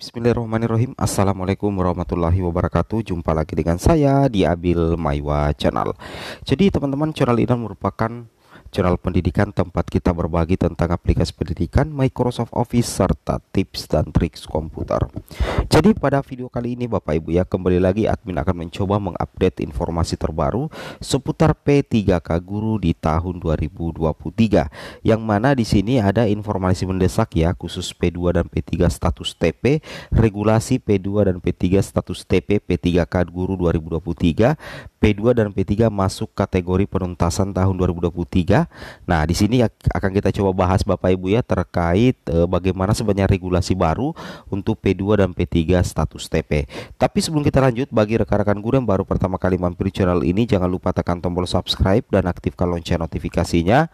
Bismillahirrahmanirrahim. Assalamualaikum warahmatullahi wabarakatuh. Jumpa lagi dengan saya di Abil Maiwa Channel. Jadi teman-teman, channel ini merupakan channel pendidikan tempat kita berbagi tentang aplikasi pendidikan, Microsoft Office, serta tips dan triks komputer. Jadi pada video kali ini Bapak Ibu ya, kembali lagi admin akan mencoba mengupdate informasi terbaru seputar P3K Guru di tahun 2023. Yang mana di sini ada informasi mendesak ya, khusus P2 dan P3 status TP, regulasi P2 dan P3 status TP P3K Guru 2023, P2 dan P3 masuk kategori penuntasan tahun 2023. Nah, di sini akan kita coba bahas Bapak Ibu ya terkait bagaimana sebenarnya regulasi baru untuk P2 dan P3 status TP. Tapi sebelum kita lanjut, bagi rekan-rekan guru yang baru pertama kali mampir channel ini, jangan lupa tekan tombol subscribe dan aktifkan lonceng notifikasinya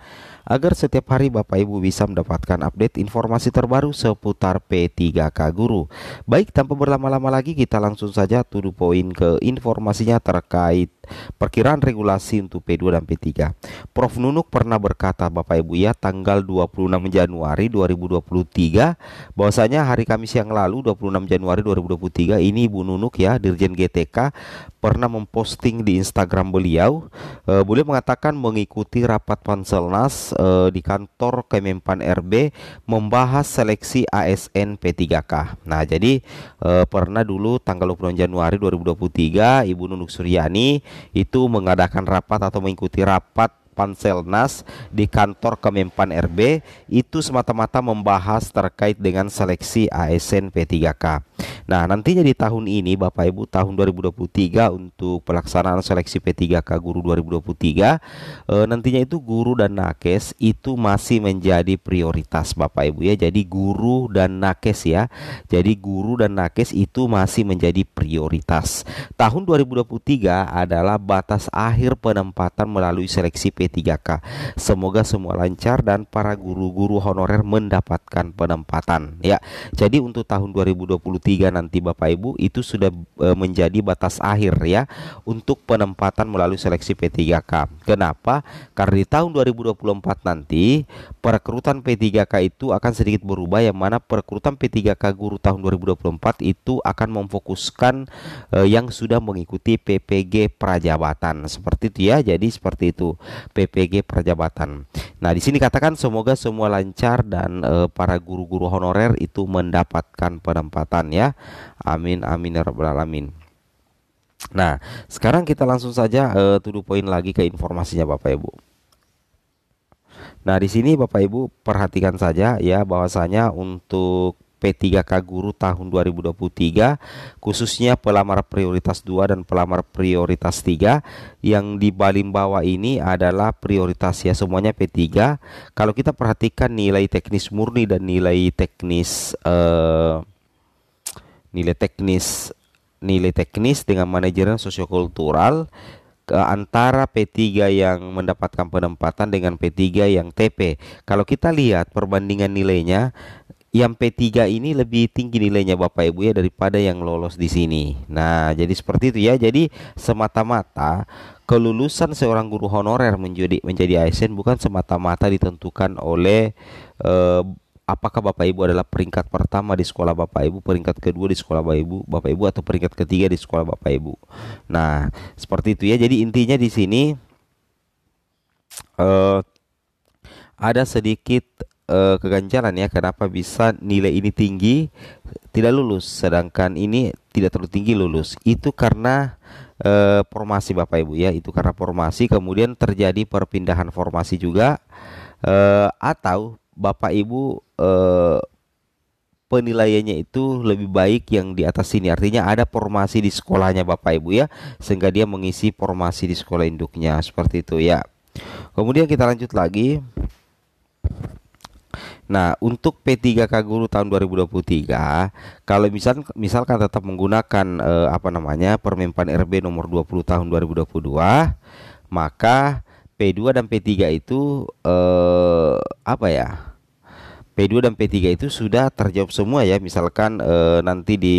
agar setiap hari Bapak Ibu bisa mendapatkan update informasi terbaru seputar P3K Guru. Baik, tanpa berlama-lama lagi kita langsung saja to the point ke informasinya terkait perkiraan regulasi untuk P2 dan P3. Prof Nunuk pernah berkata Bapak Ibu ya, tanggal 26 Januari 2023 bahwasanya hari Kamis yang lalu 26 Januari 2023 ini Ibu Nunuk ya, Dirjen GTK, pernah memposting di Instagram beliau. Beliau mengatakan mengikuti rapat Panselnas di kantor Kemenpan RB membahas seleksi ASN P3K. Nah, jadi pernah dulu tanggal 26 Januari 2023 Ibu Nunuk Suryani itu mengadakan rapat atau mengikuti rapat Panselnas di kantor Kemenpan RB, itu semata-mata membahas terkait dengan seleksi ASN P3K. Nah, nantinya di tahun ini Bapak Ibu, tahun 2023 untuk pelaksanaan seleksi P3K Guru 2023, nantinya itu guru dan nakes itu masih menjadi prioritas Bapak Ibu ya. Jadi guru dan nakes ya. Jadi guru dan nakes itu masih menjadi prioritas. Tahun 2023 adalah batas akhir penempatan melalui seleksi P3K. Semoga semua lancar dan para guru-guru honorer mendapatkan penempatan ya. Jadi untuk tahun 2023 nanti Bapak Ibu itu sudah menjadi batas akhir ya untuk penempatan melalui seleksi P3K. Kenapa? Karena di tahun 2024 nanti perekrutan P3K itu akan sedikit berubah, yang mana perekrutan P3K Guru tahun 2024 itu akan memfokuskan yang sudah mengikuti PPG Prajabatan. Seperti itu ya. Jadi seperti itu PPG Prajabatan. Nah, di sini katakan semoga semua lancar dan para guru-guru honorer itu mendapatkan penempatan ya. Amin amin ya rabbal alamin. Nah, sekarang kita langsung saja to the point lagi ke informasinya Bapak Ibu. Nah, di sini Bapak Ibu perhatikan saja ya, bahwasanya untuk P3K Guru tahun 2023 khususnya pelamar prioritas 2 dan pelamar prioritas 3, yang di baling bawah ini adalah prioritas ya, semuanya P3. Kalau kita perhatikan nilai teknis murni dan nilai teknis dengan manajemen sosiokultural ke antara P3 yang mendapatkan penempatan dengan P3 yang TP. Kalau kita lihat perbandingan nilainya, yang P3 ini lebih tinggi nilainya Bapak Ibu ya daripada yang lolos di sini. Nah, jadi seperti itu ya. Jadi semata-mata kelulusan seorang guru honorer menjadi ASN bukan semata-mata ditentukan oleh apakah Bapak Ibu adalah peringkat pertama di sekolah Bapak Ibu, peringkat kedua di sekolah Bapak Ibu atau peringkat ketiga di sekolah Bapak Ibu. Nah, seperti itu ya. Jadi intinya di sini eh, ada sedikit keganjalan ya, kenapa bisa nilai ini tinggi tidak lulus, sedangkan ini tidak terlalu tinggi lulus. Itu karena formasi Bapak Ibu ya, itu karena formasi, kemudian terjadi perpindahan formasi juga, atau Bapak Ibu penilaiannya itu lebih baik yang di atas sini, artinya ada formasi di sekolahnya Bapak Ibu ya, sehingga dia mengisi formasi di sekolah induknya, seperti itu ya. Kemudian kita lanjut lagi. Nah, untuk P3K Guru tahun 2023, kalau misalkan tetap menggunakan Permenpan RB nomor 20 tahun 2022, maka P2 dan P3 itu P2 dan P3 itu sudah terjawab semua ya. Misalkan nanti di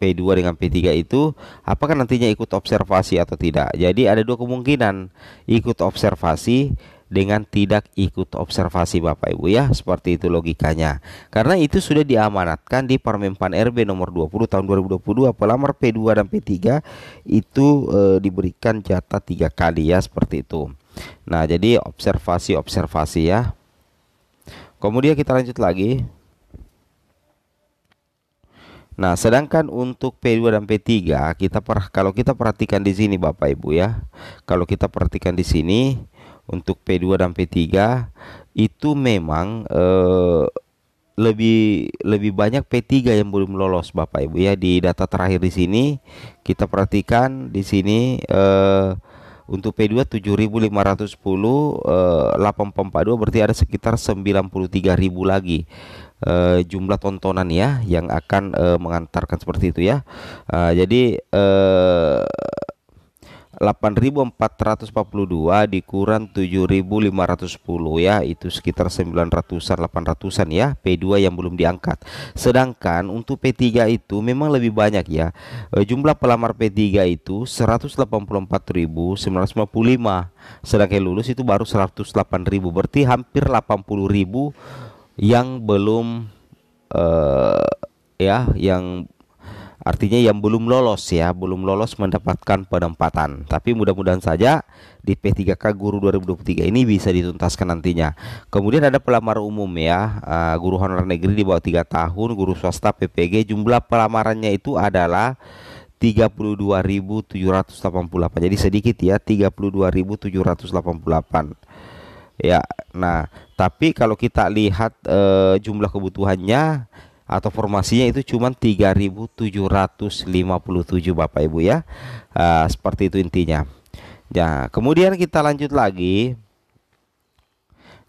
P2 dengan P3 itu apakah nantinya ikut observasi atau tidak. Jadi ada dua kemungkinan, ikut observasi dengan tidak ikut observasi Bapak Ibu ya. Seperti itu logikanya. Karena itu sudah diamanatkan di Permenpan RB nomor 20 tahun 2022, pelamar P2 dan P3 itu diberikan jatah 3 kali ya, seperti itu. Nah, jadi observasi ya. Kemudian kita lanjut lagi. Nah, sedangkan untuk P2 dan P3 kalau kita perhatikan di sini Bapak Ibu ya. Kalau kita perhatikan di sini untuk P2 dan P3 itu memang lebih banyak P3 yang belum lolos Bapak Ibu ya. Di data terakhir di sini kita perhatikan di sini untuk P2 7.510, 842 berarti ada sekitar 93.000 lagi jumlah tontonan ya yang akan mengantarkan seperti itu ya. Jadi 8.442 dikurang 7.510 ya, itu sekitar 900-an 800-an ya P2 yang belum diangkat. Sedangkan untuk P3 itu memang lebih banyak ya. Jumlah pelamar P3 itu 184.955, sedangkan lulus itu baru 108.000, berarti hampir 80.000 yang belum ya, yang artinya yang belum lolos ya, belum lolos mendapatkan penempatan. Tapi mudah-mudahan saja di P3K Guru 2023 ini bisa dituntaskan nantinya. Kemudian ada pelamar umum ya, guru honorer negeri di bawah 3 tahun, guru swasta PPG, jumlah pelamarannya itu adalah 32.788. Jadi sedikit ya, 32.788. Ya, nah, tapi kalau kita lihat jumlah kebutuhannya atau formasinya itu cuma 3.757 Bapak Ibu ya. Seperti itu intinya. Ya, kemudian kita lanjut lagi.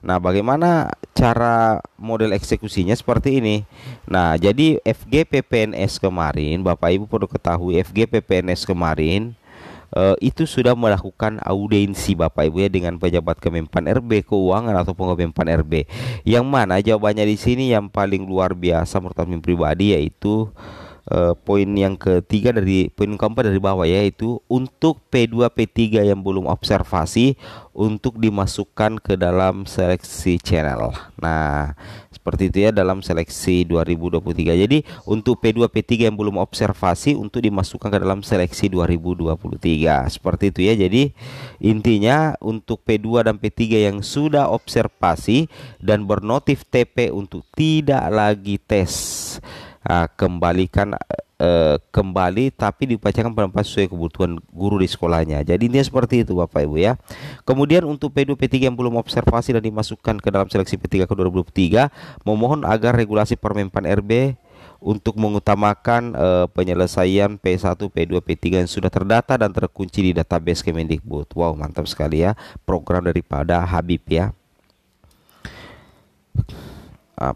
Nah, bagaimana cara model eksekusinya seperti ini. Nah, jadi FG PPNS kemarin, Bapak Ibu perlu ketahui, FG PPNS kemarin itu sudah melakukan audiensi Bapak Ibu ya dengan pejabat Kemenpan RB Keuangan atau Kemenpan RB. Yang mana jawabannya di sini yang paling luar biasa menurut kami pribadi, yaitu poin yang ketiga dari poin keempat dari bawah, yaitu untuk P2 P3 yang belum observasi untuk dimasukkan ke dalam seleksi channel. Nah, seperti itu ya dalam seleksi 2023. Jadi untuk P2 P3 yang belum observasi untuk dimasukkan ke dalam seleksi 2023. Seperti itu ya. Jadi intinya untuk P2 dan P3 yang sudah observasi dan bernotif TP untuk tidak lagi tes, kembali tapi dibacakan pendapat sesuai kebutuhan guru di sekolahnya. Jadi intinya seperti itu Bapak Ibu ya. Kemudian untuk P2 P3 yang belum observasi dan dimasukkan ke dalam seleksi P3 ke 2023, memohon agar regulasi Permenpan RB untuk mengutamakan penyelesaian P1, P2, P3 yang sudah terdata dan terkunci di database Kemendikbud. Wow, mantap sekali ya, program daripada Habib ya.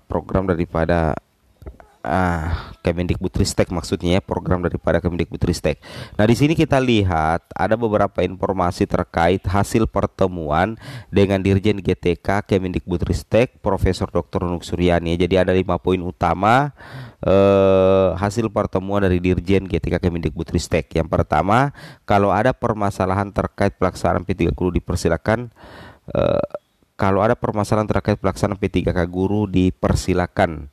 Program daripada Kemendikbudristek maksudnya ya, program daripada Kemendikbudristek. Nah, di sini kita lihat ada beberapa informasi terkait hasil pertemuan dengan Dirjen GTK Kemendikbudristek Profesor Dr. Nunuk Suryani. Jadi ada 5 poin utama hasil pertemuan dari Dirjen GTK Kemendikbudristek. Yang pertama, kalau ada permasalahan terkait pelaksanaan P3K Guru dipersilakan P3K Guru dipersilakan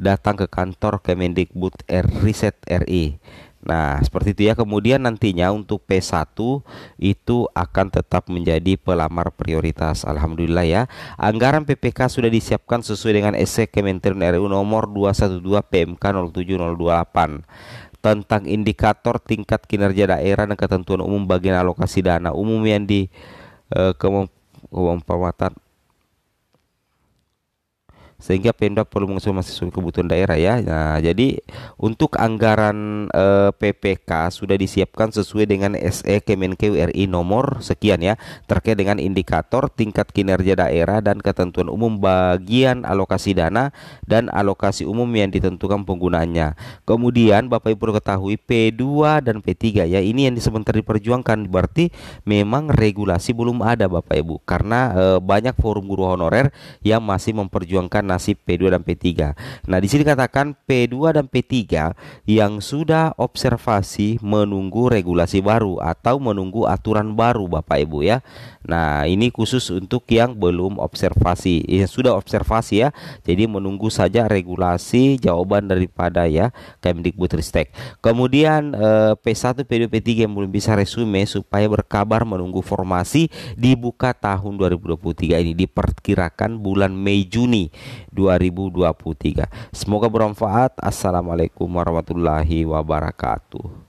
datang ke kantor Kemendikbud Riset RI. Nah, seperti itu ya. Kemudian nantinya untuk P1 itu akan tetap menjadi pelamar prioritas. Alhamdulillah ya. Anggaran PPK sudah disiapkan sesuai dengan SE Kementerian RU nomor 212 PMK 07028 tentang indikator tingkat kinerja daerah dan ketentuan umum bagian alokasi dana umum yang di keumpamatan, sehingga Pemda perlu mengusung sesuai kebutuhan daerah ya. Nah, jadi untuk anggaran PPK sudah disiapkan sesuai dengan SE Kemenkeu RI nomor sekian ya, terkait dengan indikator tingkat kinerja daerah dan ketentuan umum bagian alokasi dana dan alokasi umum yang ditentukan penggunaannya. Kemudian Bapak Ibu perlu ketahui P2 dan P3 ya, ini yang sebentar diperjuangkan, berarti memang regulasi belum ada Bapak Ibu, karena banyak forum guru honorer yang masih memperjuangkan nasib P2 dan P3. Nah, di sini katakan P2 dan P3 yang sudah observasi menunggu regulasi baru atau menunggu aturan baru Bapak Ibu ya. Nah, ini khusus untuk yang belum observasi. Yang sudah observasi ya. Jadi menunggu saja regulasi jawaban daripada ya Kemdikbudristek. Kemudian P1, P2, P3 yang belum bisa resume supaya berkabar menunggu formasi dibuka tahun 2023 ini, diperkirakan bulan Mei Juni 2023. Semoga bermanfaat. Assalamualaikum warahmatullahi wabarakatuh.